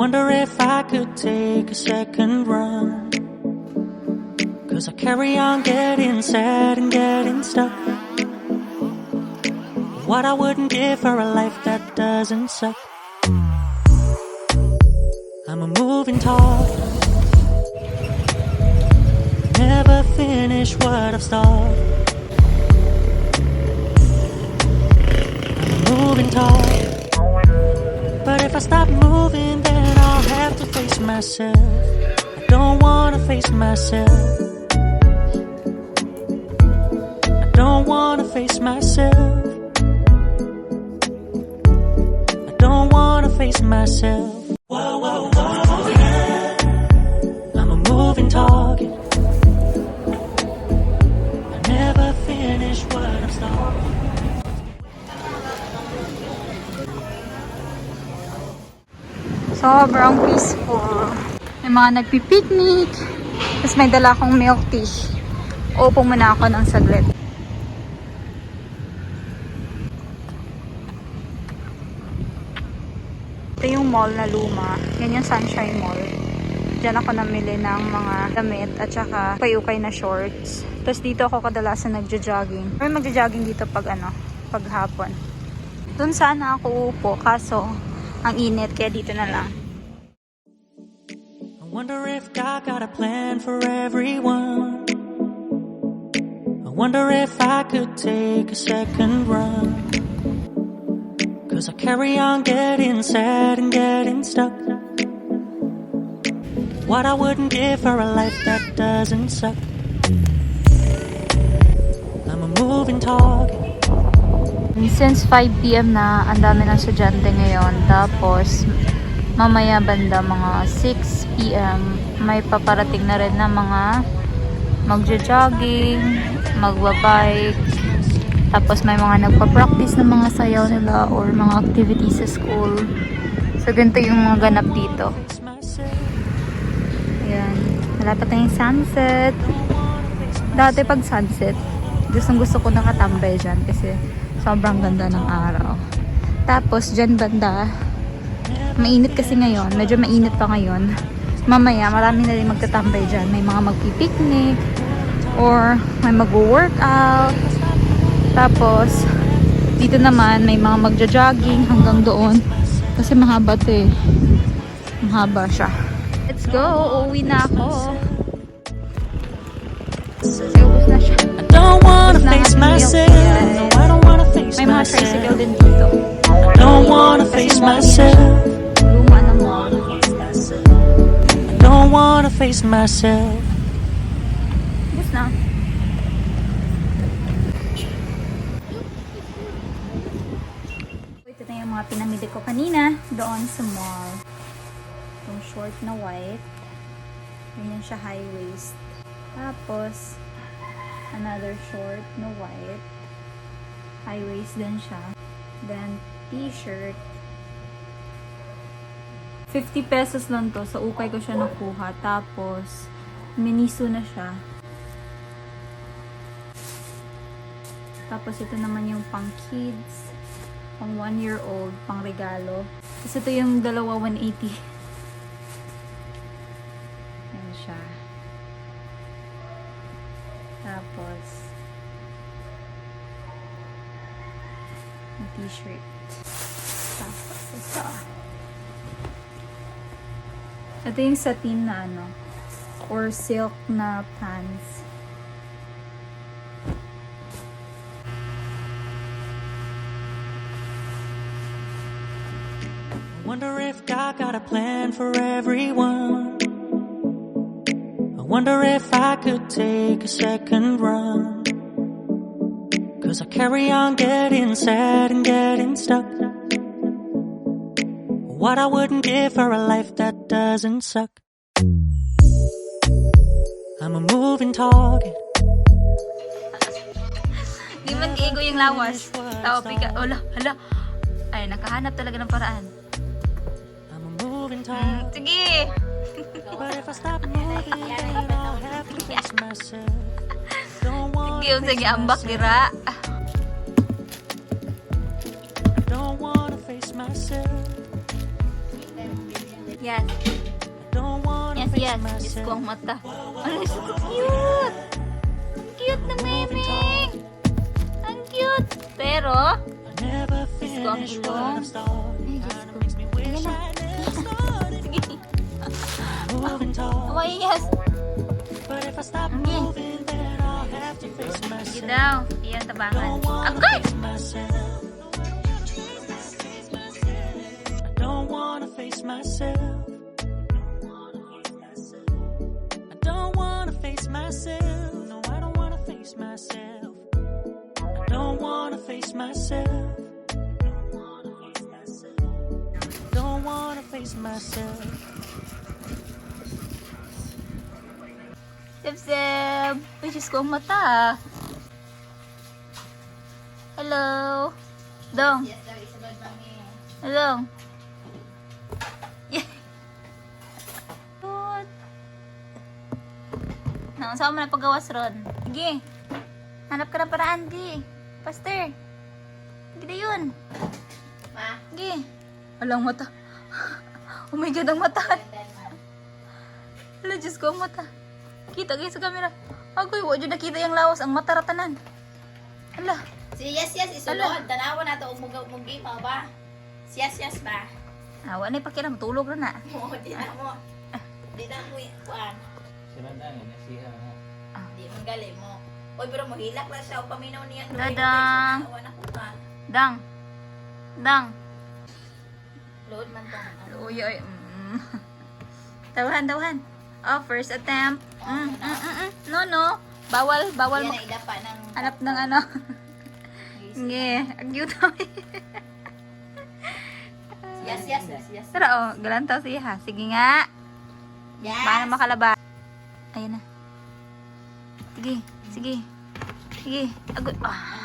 Wonder if I could take a second run, 'cause I carry on getting sad and getting stuck. What I wouldn't give for a life that doesn't suck. I'm a moving target, never finish what I've started. I'm a moving target, but if I stop moving, then I'll have to face myself. I don't wanna face myself. I don't wanna face myself. I don't wanna face myself. Whoa, whoa, whoa, yeah. I'm a moving target, I never finish what I've started. Sobrang peaceful. May mga nagpipiknik. Tapos may dala akong milk tea. Upo muna ako ng saglit. Ito yung mall na luma. Yan yung Sunshine Mall. Diyan ako namili ng mga damit at saka ukay-ukay na shorts. Tapos dito ako kadalasan nagja-jogging. May magja-jogging dito pag hapon. Doon sana ako upo kaso ang init kaya dito na lang. I wonder if God got a plan for everyone. I wonder if I could take a second run, 'cause I carry on getting sad and getting stuck. What I wouldn't give for a life that doesn't suck. I'm a moving target. Since 5 PM na, ang dami ng estudyante ngayon. Tapos, mamaya banda mga 6 PM, may paparating na rin na mga magja-jogging, magbabike. Tapos may mga nagpa-practice ng mga sayaw nila or mga activities sa school. So, ganito yung mga ganap dito. Ayan. Malapit na yung sunset. Dati pag sunset, gusto ko nakatambay dyan kasi sobrang ganda ng araw. Tapos, dyan banda, mainit kasi ngayon. Medyo mainit pa ngayon. Mamaya, marami na rin magtatambay dyan. May mga magpipiknik or may mag-workout. Tapos, dito naman, may mga magja-jogging hanggang doon. Kasi mahaba ito eh. Mahaba siya. Let's go! Uuwi na ako. Kasi ubus na siya. I don't wanna face myself. No, I don't wanna face May mga myself. tricycle din dito. I don't wanna face myself. Luma na mall. I don't wanna face myself. Ubus na. Ito na yung mga pinamili ko kanina doon sa mall. Yung short na white. Ganyan siya high waist. Tapos, another short na white. High waist din siya. Then, t-shirt. 50 pesos lang to. Sa ukay ko siya nakuha. Tapos, miniso na siya. Tapos, ito naman yung pang kids. Pang 1-year-old. Pang regalo. Tapos, ito yung dalawa 180. Yan siya. Tapos, yung t-shirt. Tapos, ito yung satin na or silk na pants. I wonder if God got a plan for everyone. I wonder if I could take a second run, 'cause I carry on getting sad and getting stuck. What I wouldn't give for a life that doesn't suck. I'm a moving target. Di man giigo yung lawas. Tawa pika. Hala. Ay, nakahanap talaga ng paraan. I'm a moving target. Sige! But if I stop moving, then I'll have to face myself. Don't want Sige, ambak dira. don't wanna face myself. Yes. Don't wanna Yes, face yes. Diyos myself. ko ang mata. Ano, so cute! Ang cute na Memeng! Ang cute! Pero, I never Diyos ko ang finished ilong. what I've started. Ay, Diyos Kinda ko. makes me wish Ayan na. I never started. Sige. Moving tall. Oh, yes. But if I stop Okay. moving, then I'll have to face Sige myself. daw. Iyan tabangan. Don't wanna Agay! face myself. I don't wanna face myself. I don't wanna face myself. No, I don't wanna face myself. I don't wanna face myself. Don't wanna face myself. Seb-seb! Uy, Diyos ko ang mata. Hello? Dong? Hello? What? Saan mo na paggawas ron? Sige. Hanap ka na paraan, di. Pastor. Sige na yun. Ma? Sige. Alang mata. Oh my God, ang mata. Hala, Diyos ko, ang mata. Kita kayo sa camera. Agoy, wala dyan nakita yung lawas. Ang mata ratanan. Hala. Si Yes isulod. Tanawa na ito mong game ba? Si Yes ba? Awa na ipakiram. Tulog na na. Mo, di na mo. Di na mo kuan. Di man gali mo. Oy, pero mohilak lang siya. Paminaw niya. Dadang. Awa na ko ka. Dang. Dang. Load man to. Uy, uy. Tawahan. Oh, first attempt. No. Bawal Yan mo. na idapa ng... Hanap ng ano. Nge, ang cute naman. Yes. Tara, oh, galantaw siya. Sige nga. Yes. Paano makalaba? Ayun na. Sige. Agad. Ah.